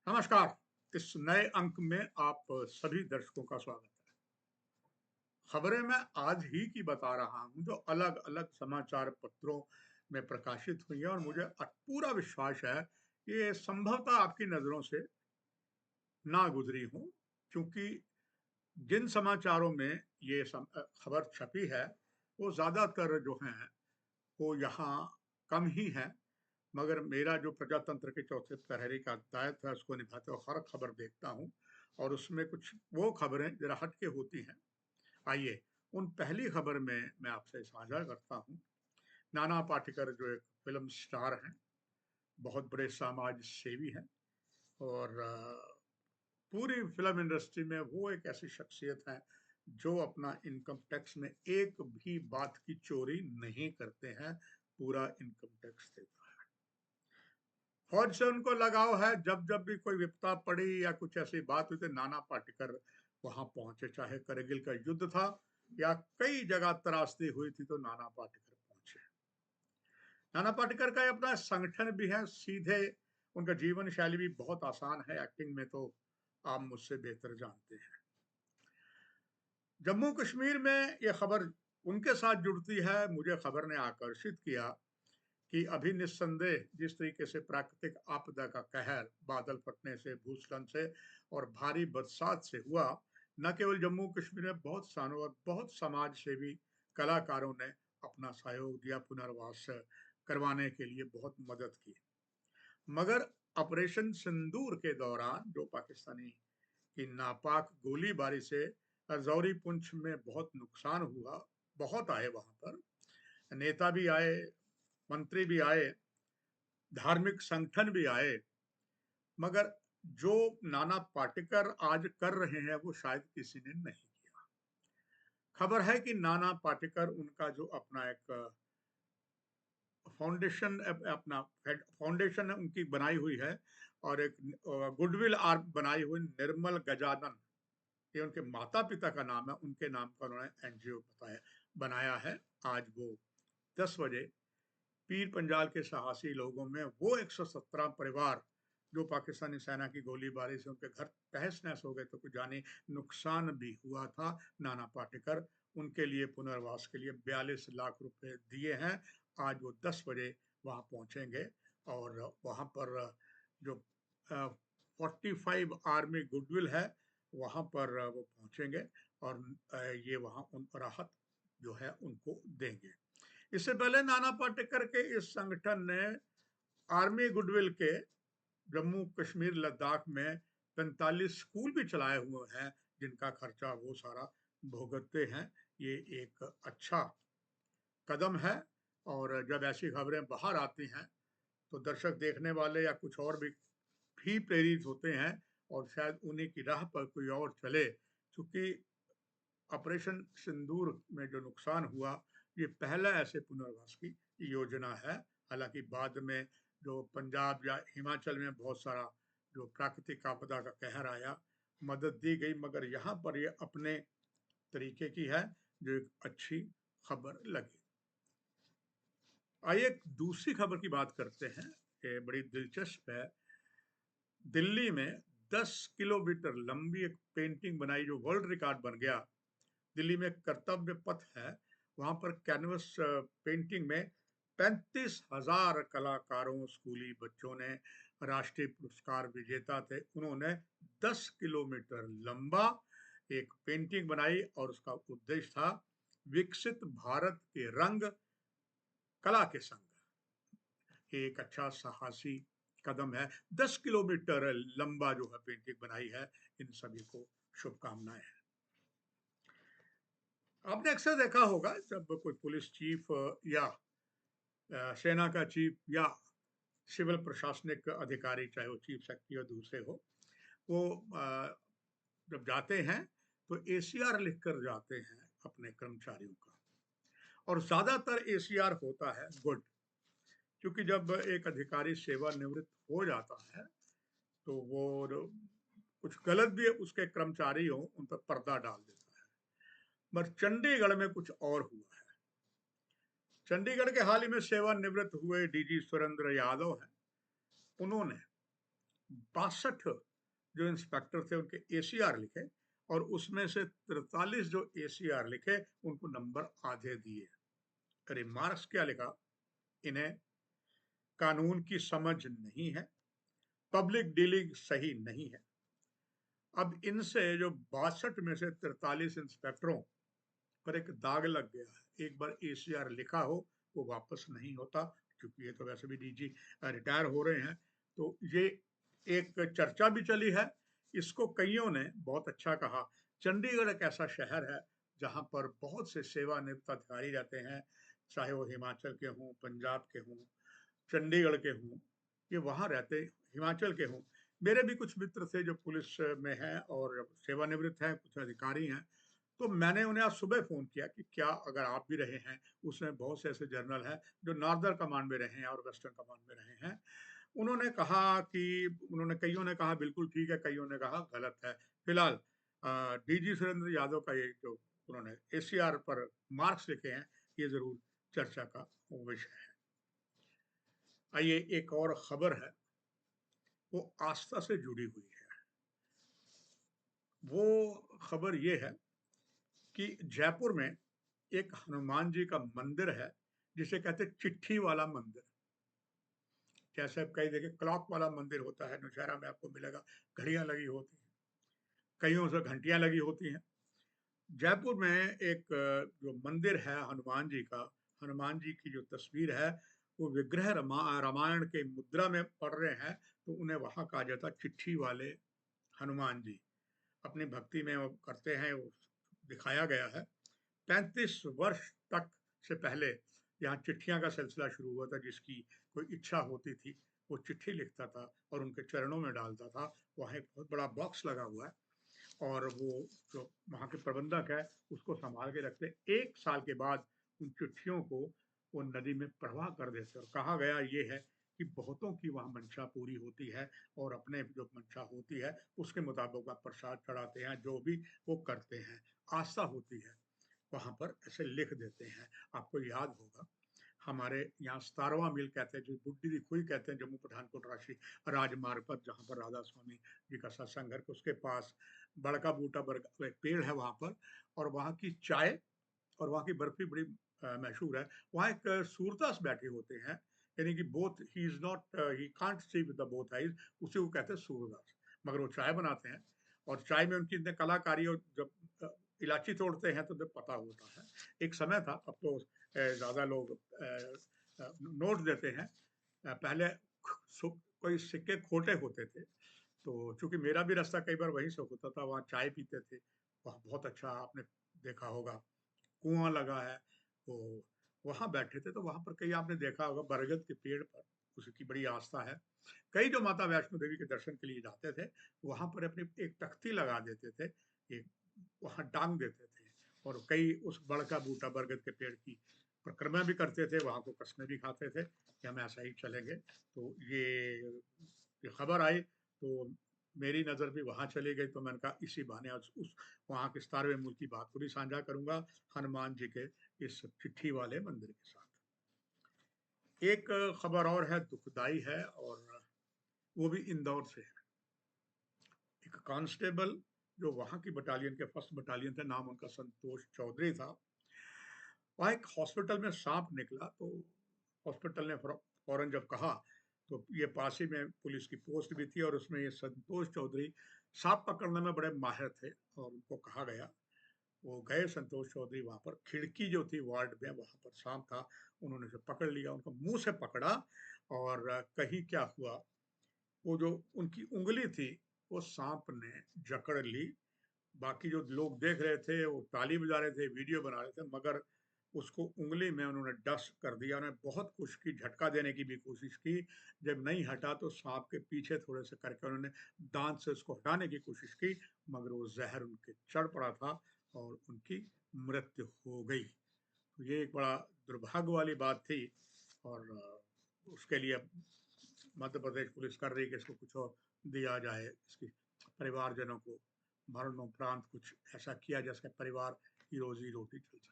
नमस्कार। इस नए अंक में आप सभी दर्शकों का स्वागत है। खबरें मैं आज ही की बता रहा हूं जो अलग अलग समाचार पत्रों में प्रकाशित हुई है और मुझे पूरा विश्वास है कि ये संभवतः आपकी नजरों से ना गुजरी हो, क्योंकि जिन समाचारों में खबर छपी है वो ज्यादातर जो हैं वो यहाँ कम ही है। मगर मेरा जो प्रजातंत्र के चौथे प्रहरी का दायित्व है उसको निभाते हुए हर खबर देखता हूँ और उसमें कुछ वो खबरें जरा हटके होती हैं। आइए उन पहली खबर में मैं आपसे साझा करता हूँ। नाना पाटेकर जो एक फिल्म स्टार हैं, बहुत बड़े समाज सेवी हैं और पूरी फिल्म इंडस्ट्री में वो एक ऐसी शख्सियत है जो अपना इनकम टैक्स में एक भी बात की चोरी नहीं करते हैं, पूरा इनकम टैक्स देता है। फौज से उनको लगाव है। जब जब भी कोई विपदा पड़ी या कुछ ऐसी बात हुई तो नाना पाटेकर वहां पहुंचे, चाहे करगिल का युद्ध था या कई जगह त्रासदी हुई थी तो नाना पाटेकर पहुंचे। नाना पाटेकर का अपना संगठन भी है, सीधे उनका जीवन शैली भी बहुत आसान है। एक्टिंग में तो आप मुझसे बेहतर जानते हैं। जम्मू कश्मीर में यह खबर उनके साथ जुड़ती है। मुझे खबर ने आकर्षित किया कि अभी निस्संदेह जिस तरीके से प्राकृतिक आपदा का कहर बादल फटने से, भूस्खलन से और भारी बरसात से हुआ, न केवल जम्मू कश्मीर में बहुत स्थानों और बहुत समाज सेवी कलाकारों ने अपना सहयोग दिया, पुनर्वास करवाने के लिए बहुत मदद की। मगर ऑपरेशन सिंदूर के दौरान जो पाकिस्तानी की नापाक गोलीबारी से रजौरी पुंछ में बहुत नुकसान हुआ, बहुत आए वहां पर, नेता भी आए, मंत्री भी आए, धार्मिक संगठन भी आए, मगर जो नाना पाटेकर आज कर रहे हैं वो शायद किसी ने नहीं किया। खबर है कि नाना पाटेकर उनका जो अपना एक फाउंडेशन अपना फाउंडेशन उनकी बनाई हुई है और एक गुडविल आर्म बनाई हुई, निर्मल गजानन, ये उनके माता पिता का नाम है, उनके नाम का उन्होंने एनजीओ बनाया है। आज वो 10 बजे पीर पंजाल के साहसी लोगों में वो 117 परिवार जो पाकिस्तानी सेना की गोलीबारी से उनके घर तहस नहस हो गए, तो कुछ जानी नुकसान भी हुआ था, नाना पाटेकर उनके लिए पुनर्वास के लिए 42 लाख रुपए दिए हैं। आज वो 10 बजे वहां पहुंचेंगे और वहां पर जो 45 आर्मी गुडविल है वहां पर वो पहुंचेंगे और ये वहां उन राहत जो है उनको देंगे। इससे पहले नाना पाटेकर के इस संगठन ने आर्मी गुडविल के जम्मू कश्मीर लद्दाख में 45 स्कूल भी चलाए हुए हैं, जिनका खर्चा वो सारा भुगतते हैं। ये एक अच्छा कदम है और जब ऐसी खबरें बाहर आती हैं तो दर्शक देखने वाले या कुछ और भी प्रेरित होते हैं और शायद उन्हीं की राह पर कोई और चले, क्योंकि ऑपरेशन सिंदूर में जो नुकसान हुआ ये पहला ऐसे पुनर्वास की योजना है। हालांकि बाद में जो पंजाब या हिमाचल में बहुत सारा जो प्राकृतिक आपदा का कहर आया, मदद दी गई, मगर यहाँ पर ये अपने तरीके की है जो एक अच्छी खबर लगी। आइए एक दूसरी खबर की बात करते हैं। ये बड़ी दिलचस्प है। दिल्ली में 10 किलोमीटर लंबी एक पेंटिंग बनाई जो वर्ल्ड रिकॉर्ड बन गया। दिल्ली में कर्तव्य पथ है, वहां पर कैनवस पेंटिंग में 35,000 कलाकारों, स्कूली बच्चों ने, राष्ट्रीय पुरस्कार विजेता थे, उन्होंने 10 किलोमीटर लंबा एक पेंटिंग बनाई और उसका उद्देश्य था विकसित भारत के रंग कला के संग। ये एक अच्छा साहसी कदम है। 10 किलोमीटर लंबा जो है पेंटिंग बनाई है, इन सभी को शुभकामनाएं हैं। आपने अक्सर देखा होगा जब कोई पुलिस चीफ या सेना का चीफ या सिविल प्रशासनिक अधिकारी, चाहे वो चीफ सेक्रेटरी या दूसरे हो, वो जब जाते हैं तो एसीआर लिखकर जाते हैं अपने कर्मचारियों का, और ज्यादातर एसीआर होता है गुड, क्योंकि जब एक अधिकारी सेवानिवृत्त हो जाता है तो वो कुछ गलत भी उसके कर्मचारी हो उन पर पर्दा डाल देता है। मगर चंडीगढ़ में कुछ और हुआ है। चंडीगढ़ के हाल ही में सेवानिवृत्त हुए डीजी सुरेंद्र यादव हैं, उन्होंने 62 जो इंस्पेक्टर थे उनके एसीआर लिखे और उसमें से 43 जो एसीआर लिखे उनको नंबर आधे दिए। रिमार्क्स क्या लिखा? इन्हें कानून की समझ नहीं है, पब्लिक डीलिंग सही नहीं है। अब इनसे जो 62 में से 43 इंस्पेक्टरों पर एक दाग लग गया है। एक बार एसीआर लिखा हो वो वापस नहीं होता, क्योंकि ये तो वैसे भी डीजी रिटायर हो रहे हैं। तो ये एक चर्चा भी चली है। इसको कईयों ने बहुत अच्छा कहा। चंडीगढ़ एक ऐसा शहर है जहां पर बहुत से सेवानिवृत्त अधिकारी रहते हैं, चाहे वो हिमाचल के हों, पंजाब के हों, चंडीगढ़ के हों, ये वहाँ रहते, हिमाचल के हों। मेरे भी कुछ मित्र थे जो पुलिस में हैं और सेवानिवृत्त हैं, कुछ अधिकारी हैं। तो मैंने उन्हें आज सुबह फ़ोन किया कि क्या अगर आप भी रहे हैं, उसमें बहुत से ऐसे जनरल हैं जो नॉर्दर्न कमांड में रहे हैं और वेस्टर्न कमांड में रहे हैं। उन्होंने कहा कि कइयों ने कहा बिल्कुल ठीक है, कइयों ने कहा गलत है। फिलहाल डीजी सुरेंद्र यादव का ये जो उन्होंने एसीआर पर मार्क्स लिखे हैं, ये ज़रूर चर्चा का विषय है। आइए एक और खबर है, वो आस्था से जुड़ी हुई है। वो खबर ये है कि जयपुर में एक हनुमान जी का मंदिर है, जिसे कहते हैं चिट्ठी वाला मंदिर। जैसे आप कहीं देखें क्लॉक वाला मंदिर होता है, नौशहरा में आपको मिलेगा, घड़ियां लगी होती हैं, कईयों से घंटियां लगी होती हैं। जयपुर में एक जो मंदिर है हनुमान जी का, हनुमान जी की जो तस्वीर है, वो विग्रह रामायण के मुद्रा में पढ़ रहे हैं, तो उन्हें वहां कहा जाता है चिट्ठी वाले हनुमान जी। अपनी भक्ति में वो करते हैं, वो दिखाया गया है। 35 वर्ष तक से पहले यहाँ चिट्ठियां का सिलसिला शुरू हुआ था। जिसकी कोई इच्छा होती थी वो चिट्ठी लिखता था और उनके चरणों में डालता था। वहाँ एक बहुत बड़ा बॉक्स लगा हुआ है और वो जो वहाँ के प्रबंधक है उसको संभाल के रखते। 1 साल के बाद उन चिट्ठियों को वो नदी में प्रवाह कर देते और कहा गया ये है कि बहुतों की वहाँ मंशा पूरी होती है और अपने जो मंशा होती है उसके मुताबिक आप प्रसाद चढ़ाते हैं, जो भी वो करते हैं, आस्था होती है, वहाँ पर ऐसे लिख देते हैं। आपको याद होगा हमारे यहाँ 17वां मील कहते हैं, जो बुड्ढी दी खुई कहते हैं, जम्मू पठानकोट राष्ट्रीय राजमार्ग पर जहाँ पर राधा स्वामी जी का सत्संग है, उसके पास बड़का बूटा बरगद एक पेड़ है वहाँ पर, और वहाँ की चाय और वहाँ की बर्फी बड़ी मशहूर है। वहाँ एक सूरदास बैठे होते हैं, यानी कि both he is not he can't see with the both eyes, उसी को कहते हैं सूरदास। मगर वो चाय बनाते हैं और चाय में उनकी इतनी कलाकारी, और जब इलायची तोड़ते हैं तो जब पता होता है। एक समय था, अब तो ज़्यादा लोग नोट देते हैं। पहले कोई सिक्के खोटे होते थे, तो चूंकि मेरा भी रास्ता कई बार वहीं से होता था, वहाँ चाय पीते थे। वहाँ बहुत अच्छा आपने देखा होगा कुआं लगा है, वो वहाँ बैठे थे। तो वहाँ पर कई आपने देखा होगा बरगद के पेड़ पर उसकी बड़ी आस्था है। कई जो माता वैष्णो देवी के दर्शन के लिए जाते थे वहाँ पर अपनी एक तख्ती लगा देते थे, एक वहाँ टांग देते थे, और कई उस बड़का बूटा बरगद के पेड़ की परिक्रमा भी करते थे, वहाँ को कसमें भी खाते थे कि हम ऐसा ही चलेंगे। तो ये खबर आई तो मेरी नज़र भी वहाँ चली गई, तो मैंने कहा इसी बहाने आज उस वहाँ के 17वें मूल की बात को भी साझा करूंगा हनुमान जी के इस चिट्ठी वाले मंदिर के साथ। एक खबर और है, दुखदाई है, और वो भी इंदौर से है। एक कांस्टेबल जो वहाँ की बटालियन के फर्स्ट बटालियन थे, नाम उनका संतोष चौधरी था। वहाँ एक हॉस्पिटल में सांप निकला, तो हॉस्पिटल ने फौरन जब कहा, तो ये पास ही में पुलिस की पोस्ट भी थी और उसमें ये संतोष चौधरी सांप पकड़ने में बड़े माहिर थे, और उनको कहा गया। वो गए संतोष चौधरी वहाँ पर, खिड़की जो थी वार्ड में वहाँ पर सांप था, उन्होंने उसे पकड़ लिया, उनको मुंह से पकड़ा, और कहीं क्या हुआ, वो जो उनकी उंगली थी वो सांप ने जकड़ ली। बाकी जो लोग देख रहे थे वो ताली बजा रहे थे, वीडियो बना रहे थे, मगर उसको उंगली में उन्होंने डस कर दिया। उन्हें बहुत कुछ की, झटका देने की भी कोशिश की। जब नहीं हटा तो सांप के पीछे थोड़े से करके उन्होंने दांत से उसको हटाने की कोशिश की, मगर वो जहर उनके चढ़ पड़ा था और उनकी मृत्यु हो गई। तो ये एक बड़ा दुर्भाग्य वाली बात थी, और उसके लिए अब मध्य प्रदेश पुलिस कर रही है कि इसको कुछ और दिया जाए, इसकी परिवारजनों को मरणोपरांत कुछ ऐसा किया जाए जिसके परिवार की रोजी रोटी चल सके।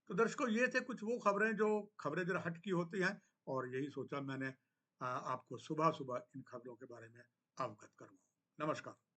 तो दर्शकों, ये थे कुछ वो खबरें जो खबरें जरा हट की होती हैं, और यही सोचा मैंने आपको सुबह-सुबह इन खबरों के बारे में अवगत करवाऊँ। नमस्कार।